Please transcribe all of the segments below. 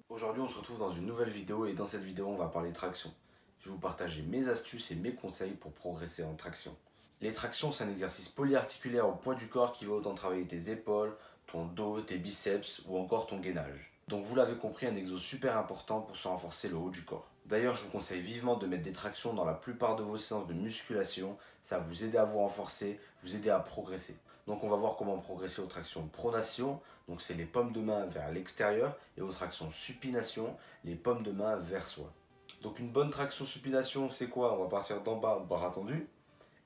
Aujourd'hui, on se retrouve dans une nouvelle vidéo et dans cette vidéo, on va parler traction. Je vais vous partager mes astuces et mes conseils pour progresser en traction. Les tractions, c'est un exercice polyarticulaire au poids du corps qui va autant travailler tes épaules, ton dos, tes biceps ou encore ton gainage. Donc vous l'avez compris, un exo super important pour se renforcer le haut du corps. D'ailleurs, je vous conseille vivement de mettre des tractions dans la plupart de vos séances de musculation. Ça va vous aider à vous renforcer, vous aider à progresser. Donc on va voir comment progresser aux tractions pronation, donc c'est les paumes de main vers l'extérieur, et aux tractions supination, les paumes de main vers soi. Donc une bonne traction supination, c'est quoi? On va partir d'en bas, bras tendu,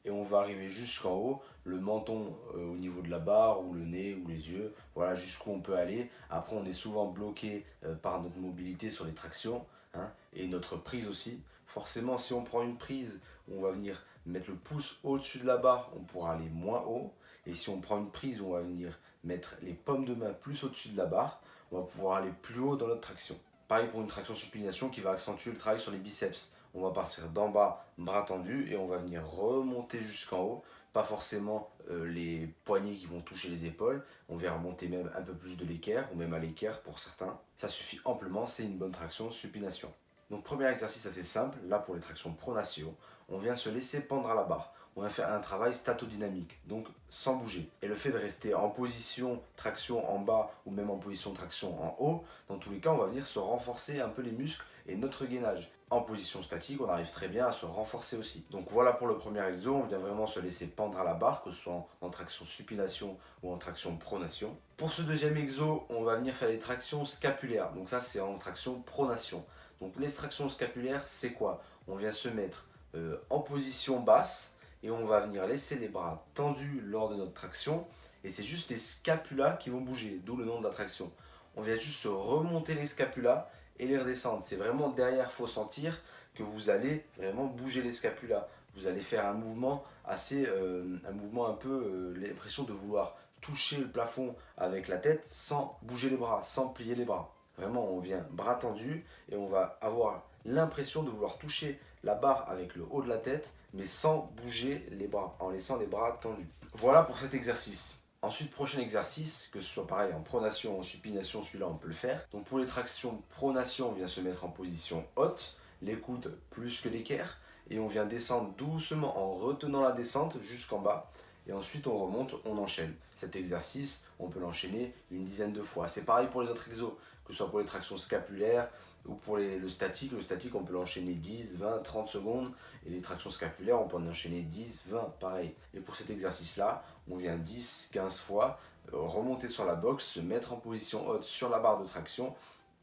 et on va arriver jusqu'en haut, le menton au niveau de la barre, ou le nez, ou les yeux, voilà jusqu'où on peut aller. Après on est souvent bloqué par notre mobilité sur les tractions, hein, et notre prise aussi. Forcément, si on prend une prise, on va venir mettre le pouce au-dessus de la barre, on pourra aller moins haut. Et si on prend une prise, on va venir mettre les paumes de main plus au-dessus de la barre, on va pouvoir aller plus haut dans notre traction. Pareil pour une traction supination qui va accentuer le travail sur les biceps. On va partir d'en bas, bras tendus, et on va venir remonter jusqu'en haut. Pas forcément les poignets qui vont toucher les épaules. On va remonter même un peu plus de l'équerre, ou même à l'équerre pour certains. Ça suffit amplement, c'est une bonne traction supination. Donc premier exercice assez simple, là pour les tractions pronation, on vient se laisser pendre à la barre. On va faire un travail statodynamique, donc sans bouger. Et le fait de rester en position traction en bas ou même en position traction en haut, dans tous les cas, on va venir se renforcer un peu les muscles et notre gainage. En position statique, on arrive très bien à se renforcer aussi. Donc voilà pour le premier exo, on vient vraiment se laisser pendre à la barre, que ce soit en traction supination ou en traction pronation. Pour ce deuxième exo, on va venir faire les tractions scapulaires. Donc ça, c'est en traction pronation. Donc l'extraction scapulaire, c'est quoi? On vient se mettre en position basse et on va venir laisser les bras tendus lors de notre traction. Et c'est juste les scapulas qui vont bouger, d'où le nom de la traction. On vient juste se remonter les scapulas et les redescendre. C'est vraiment derrière, il faut sentir que vous allez vraiment bouger les scapulas. Vous allez faire un mouvement un mouvement un peu, l'impression de vouloir toucher le plafond avec la tête sans bouger les bras, sans plier les bras. Vraiment, on vient bras tendus et on va avoir l'impression de vouloir toucher la barre avec le haut de la tête, mais sans bouger les bras, en laissant les bras tendus. Voilà pour cet exercice. Ensuite, prochain exercice, que ce soit pareil en pronation, en supination, celui-là on peut le faire. Donc pour les tractions pronation, on vient se mettre en position haute, les coudes plus que l'équerre, et on vient descendre doucement en retenant la descente jusqu'en bas. Et ensuite on remonte, on enchaîne. Cet exercice, on peut l'enchaîner une dizaine de fois. C'est pareil pour les autres exos, que ce soit pour les tractions scapulaires ou pour le statique. Le statique, on peut l'enchaîner 10, 20, 30 secondes. Et les tractions scapulaires, on peut en enchaîner 10, 20, pareil. Et pour cet exercice-là, on vient 10, 15 fois remonter sur la boxe, se mettre en position haute sur la barre de traction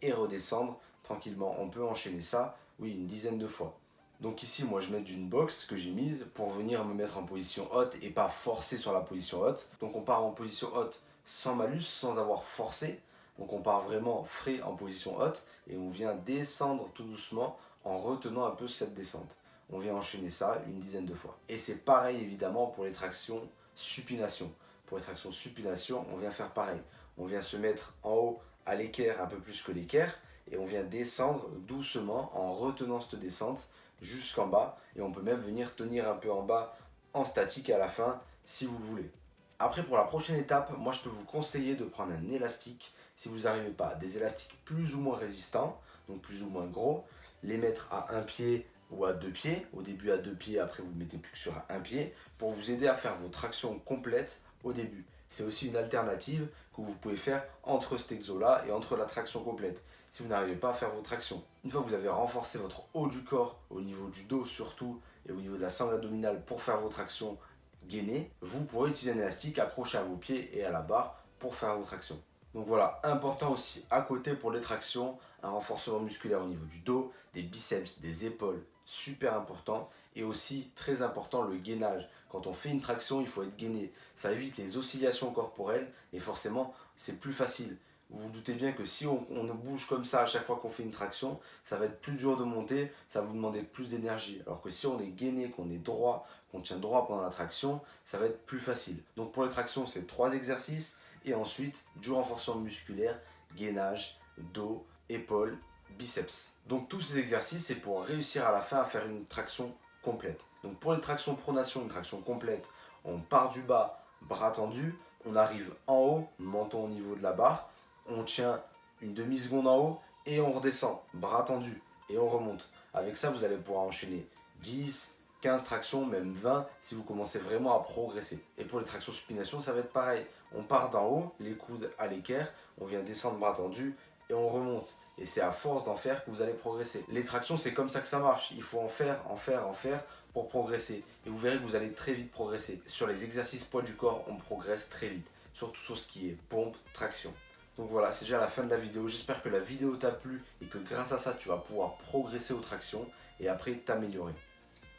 et redescendre tranquillement. On peut enchaîner ça, oui, une dizaine de fois. Donc ici, moi, je mets d'une box que j'ai mise pour venir me mettre en position haute et pas forcer sur la position haute. Donc on part en position haute sans malus, sans avoir forcé. Donc on part vraiment frais en position haute et on vient descendre tout doucement en retenant un peu cette descente. On vient enchaîner ça une dizaine de fois. Et c'est pareil évidemment pour les tractions supination. Pour les tractions supination, on vient faire pareil. On vient se mettre en haut à l'équerre, un peu plus que l'équerre, et on vient descendre doucement en retenant cette descente jusqu'en bas, et on peut même venir tenir un peu en bas en statique à la fin si vous le voulez. Après, pour la prochaine étape, moi je peux vous conseiller de prendre un élastique si vous n'arrivez pas, des élastiques plus ou moins résistants, donc plus ou moins gros, les mettre à un pied ou à deux pieds, au début à deux pieds, après vous ne mettez plus que sur un pied, pour vous aider à faire vos tractions complètes au début. C'est aussi une alternative que vous pouvez faire entre cet exo-là et entre la traction complète, si vous n'arrivez pas à faire vos tractions. Une fois que vous avez renforcé votre haut du corps, au niveau du dos surtout, et au niveau de la sangle abdominale pour faire vos tractions gainées, vous pourrez utiliser un élastique accroché à vos pieds et à la barre pour faire vos tractions. Donc voilà, important aussi à côté pour les tractions, un renforcement musculaire au niveau du dos, des biceps, des épaules, super important. Et aussi, très important, le gainage. Quand on fait une traction, il faut être gainé. Ça évite les oscillations corporelles et forcément, c'est plus facile. Vous vous doutez bien que si on bouge comme ça à chaque fois qu'on fait une traction, ça va être plus dur de monter, ça va vous demander plus d'énergie. Alors que si on est gainé, qu'on est droit, qu'on tient droit pendant la traction, ça va être plus facile. Donc pour les tractions, c'est 3 exercices. Et ensuite, du renforcement musculaire, gainage, dos, épaules, biceps. Donc tous ces exercices, c'est pour réussir à la fin à faire une traction complète. Donc pour les tractions pronation, une traction complète, on part du bas, bras tendus, on arrive en haut, menton au niveau de la barre, on tient une demi-seconde en haut et on redescend, bras tendus, et on remonte. Avec ça, vous allez pouvoir enchaîner 10, 15 tractions, même 20, si vous commencez vraiment à progresser. Et pour les tractions supination, ça va être pareil. On part d'en haut, les coudes à l'équerre, on vient descendre bras tendus, et on remonte. Et c'est à force d'en faire que vous allez progresser. Les tractions, c'est comme ça que ça marche. Il faut en faire pour progresser. Et vous verrez que vous allez très vite progresser. Sur les exercices poids du corps, on progresse très vite. Surtout sur ce qui est pompe, traction. Donc voilà, c'est déjà la fin de la vidéo. J'espère que la vidéo t'a plu et que grâce à ça, tu vas pouvoir progresser aux tractions et après t'améliorer.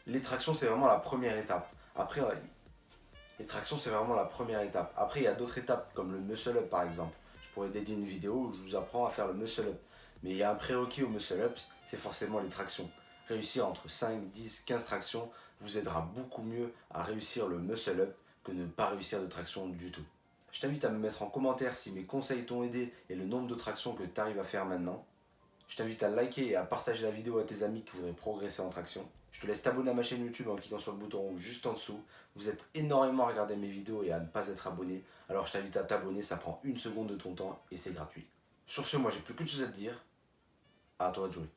Les tractions, c'est vraiment la première étape. Après, les tractions, c'est vraiment la première étape. Après, il y a d'autres étapes, comme le muscle up par exemple. Je pourrais dédier une vidéo où je vous apprends à faire le muscle up. Mais il y a un prérequis au muscle up, c'est forcément les tractions. Réussir entre 5, 10, 15 tractions vous aidera beaucoup mieux à réussir le muscle up que ne pas réussir de traction du tout. Je t'invite à me mettre en commentaire si mes conseils t'ont aidé et le nombre de tractions que tu arrives à faire maintenant. Je t'invite à liker et à partager la vidéo à tes amis qui voudraient progresser en traction. Je te laisse t'abonner à ma chaîne YouTube en cliquant sur le bouton rouge juste en dessous. Vous êtes énormément à regarder mes vidéos et à ne pas être abonné. Alors je t'invite à t'abonner, ça prend 1 seconde de ton temps et c'est gratuit. Sur ce, moi j'ai plus qu'une chose à te dire. À toi de jouer.